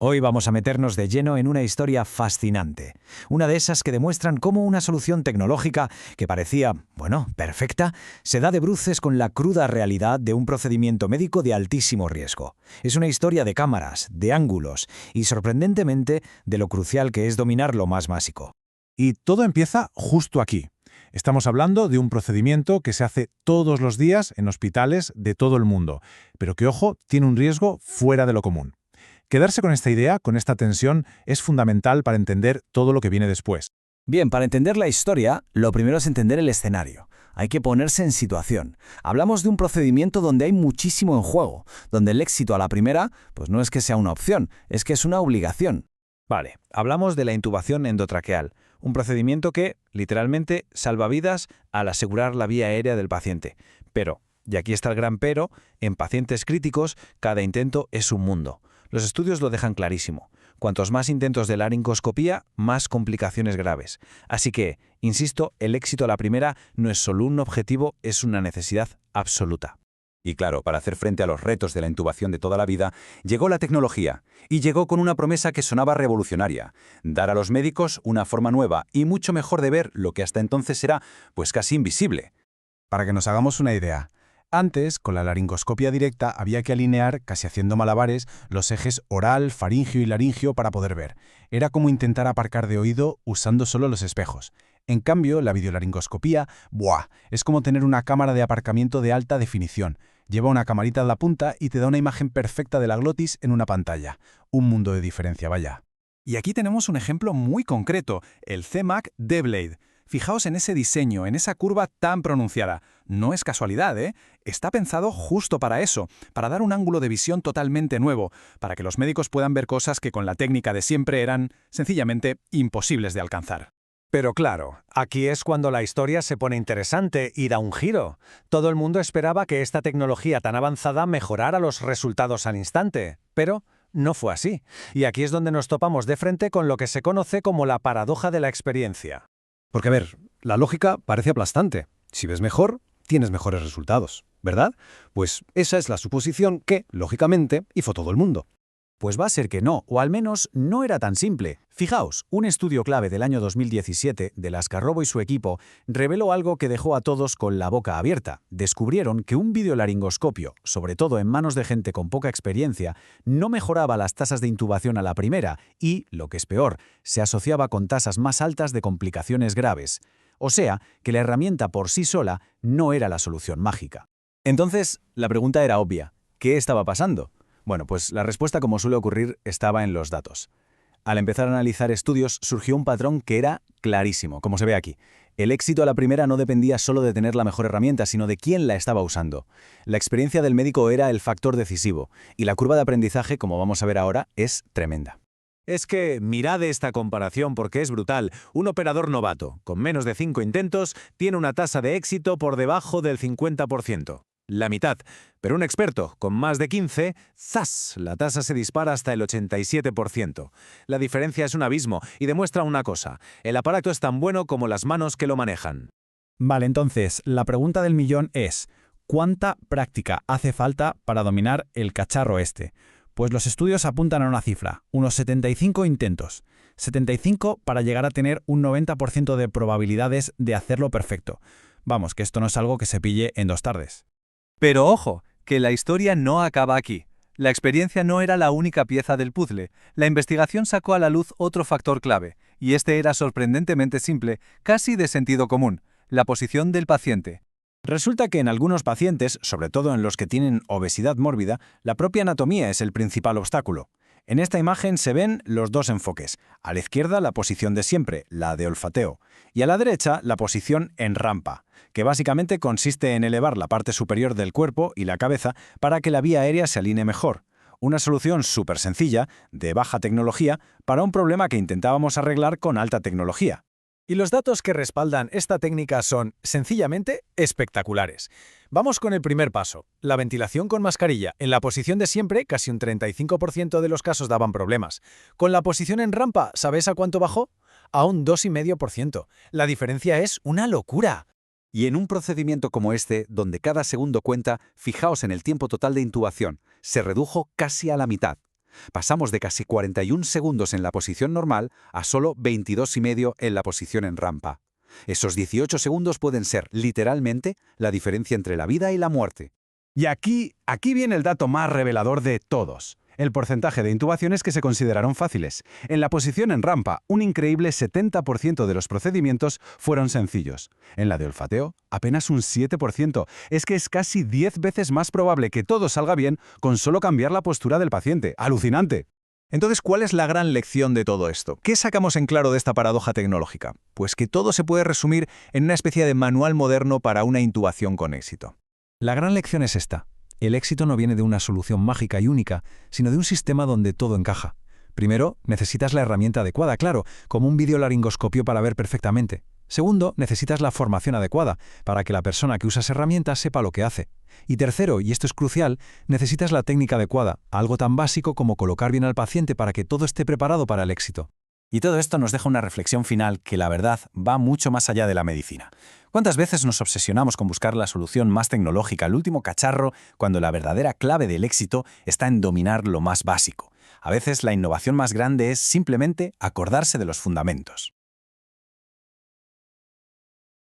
Hoy vamos a meternos de lleno en una historia fascinante, una de esas que demuestran cómo una solución tecnológica que parecía, bueno, perfecta, se da de bruces con la cruda realidad de un procedimiento médico de altísimo riesgo. Es una historia de cámaras, de ángulos y, sorprendentemente, de lo crucial que es dominar lo más básico. Y todo empieza justo aquí. Estamos hablando de un procedimiento que se hace todos los días en hospitales de todo el mundo, pero que, ojo, tiene un riesgo fuera de lo común. Quedarse con esta idea, con esta tensión, es fundamental para entender todo lo que viene después. Bien, para entender la historia, lo primero es entender el escenario. Hay que ponerse en situación. Hablamos de un procedimiento donde hay muchísimo en juego, donde el éxito a la primera, pues no es que sea una opción, es que es una obligación. Vale, hablamos de la intubación endotraqueal, un procedimiento que, literalmente, salva vidas al asegurar la vía aérea del paciente. Pero, y aquí está el gran pero, en pacientes críticos, cada intento es un mundo. Los estudios lo dejan clarísimo. Cuantos más intentos de laringoscopía, más complicaciones graves. Así que, insisto, el éxito a la primera no es solo un objetivo, es una necesidad absoluta. Y claro, para hacer frente a los retos de la intubación de toda la vida, llegó la tecnología, y llegó con una promesa que sonaba revolucionaria: dar a los médicos una forma nueva y mucho mejor de ver lo que hasta entonces era, pues casi invisible. Para que nos hagamos una idea, antes, con la laringoscopia directa, había que alinear, casi haciendo malabares, los ejes oral, faringio y laringio para poder ver. Era como intentar aparcar de oído usando solo los espejos. En cambio, la videolaringoscopía, ¡buah!, es como tener una cámara de aparcamiento de alta definición. Lleva una camarita en la punta y te da una imagen perfecta de la glotis en una pantalla. Un mundo de diferencia, vaya. Y aquí tenemos un ejemplo muy concreto, el CMAC D-Blade. Fijaos en ese diseño, en esa curva tan pronunciada. No es casualidad, ¿eh? Está pensado justo para eso, para dar un ángulo de visión totalmente nuevo, para que los médicos puedan ver cosas que con la técnica de siempre eran, sencillamente, imposibles de alcanzar. Pero claro, aquí es cuando la historia se pone interesante y da un giro. Todo el mundo esperaba que esta tecnología tan avanzada mejorara los resultados al instante, pero no fue así. Y aquí es donde nos topamos de frente con lo que se conoce como la paradoja de la experiencia. Porque, a ver, la lógica parece aplastante. Si ves mejor, tienes mejores resultados, ¿verdad? Pues esa es la suposición que, lógicamente, hizo todo el mundo. Pues va a ser que no, o al menos no era tan simple. Fijaos, un estudio clave del año 2017 de Lascarrobo y su equipo reveló algo que dejó a todos con la boca abierta. Descubrieron que un videolaringoscopio, sobre todo en manos de gente con poca experiencia, no mejoraba las tasas de intubación a la primera y, lo que es peor, se asociaba con tasas más altas de complicaciones graves. O sea, que la herramienta por sí sola no era la solución mágica. Entonces, la pregunta era obvia. ¿Qué estaba pasando? Bueno, pues la respuesta, como suele ocurrir, estaba en los datos. Al empezar a analizar estudios, surgió un patrón que era clarísimo, como se ve aquí. El éxito a la primera no dependía solo de tener la mejor herramienta, sino de quién la estaba usando. La experiencia del médico era el factor decisivo, y la curva de aprendizaje, como vamos a ver ahora, es tremenda. Es que mirad esta comparación porque es brutal. Un operador novato, con menos de 5 intentos, tiene una tasa de éxito por debajo del 50%. La mitad. Pero un experto, con más de 15, ¡zas!, la tasa se dispara hasta el 87%. La diferencia es un abismo y demuestra una cosa: el aparato es tan bueno como las manos que lo manejan. Vale, entonces, la pregunta del millón es, ¿cuánta práctica hace falta para dominar el cacharro este? Pues los estudios apuntan a una cifra, unos 75 intentos. 75 para llegar a tener un 90% de probabilidades de hacerlo perfecto. Vamos, que esto no es algo que se pille en 2 tardes. Pero ojo, que la historia no acaba aquí. La experiencia no era la única pieza del puzzle. La investigación sacó a la luz otro factor clave, y este era sorprendentemente simple, casi de sentido común: la posición del paciente. Resulta que en algunos pacientes, sobre todo en los que tienen obesidad mórbida, la propia anatomía es el principal obstáculo. En esta imagen se ven los dos enfoques. A la izquierda la posición de siempre, la de olfateo, y a la derecha la posición en rampa, que básicamente consiste en elevar la parte superior del cuerpo y la cabeza para que la vía aérea se alinee mejor. Una solución súper sencilla, de baja tecnología, para un problema que intentábamos arreglar con alta tecnología. Y los datos que respaldan esta técnica son, sencillamente, espectaculares. Vamos con el primer paso, la ventilación con mascarilla. En la posición de siempre, casi un 35% de los casos daban problemas. Con la posición en rampa, ¿sabes a cuánto bajó? A un 2,5%. La diferencia es una locura. Y en un procedimiento como este, donde cada segundo cuenta, fijaos en el tiempo total de intubación, se redujo casi a la mitad. Pasamos de casi 41 segundos en la posición normal a solo 22,5 en la posición en rampa. Esos 18 segundos pueden ser, literalmente, la diferencia entre la vida y la muerte. Y aquí viene el dato más revelador de todos. El porcentaje de intubaciones que se consideraron fáciles. En la posición en rampa, un increíble 70% de los procedimientos fueron sencillos. En la de olfateo, apenas un 7%. Es que es casi 10 veces más probable que todo salga bien con solo cambiar la postura del paciente. ¡Alucinante! Entonces, ¿cuál es la gran lección de todo esto? ¿Qué sacamos en claro de esta paradoja tecnológica? Pues que todo se puede resumir en una especie de manual moderno para una intubación con éxito. La gran lección es esta. El éxito no viene de una solución mágica y única, sino de un sistema donde todo encaja. Primero, necesitas la herramienta adecuada, claro, como un videolaringoscopio para ver perfectamente. Segundo, necesitas la formación adecuada, para que la persona que usa esa herramienta sepa lo que hace. Y tercero, y esto es crucial, necesitas la técnica adecuada, algo tan básico como colocar bien al paciente para que todo esté preparado para el éxito. Y todo esto nos deja una reflexión final que, la verdad, va mucho más allá de la medicina. ¿Cuántas veces nos obsesionamos con buscar la solución más tecnológica, el último cacharro, cuando la verdadera clave del éxito está en dominar lo más básico? A veces la innovación más grande es simplemente acordarse de los fundamentos.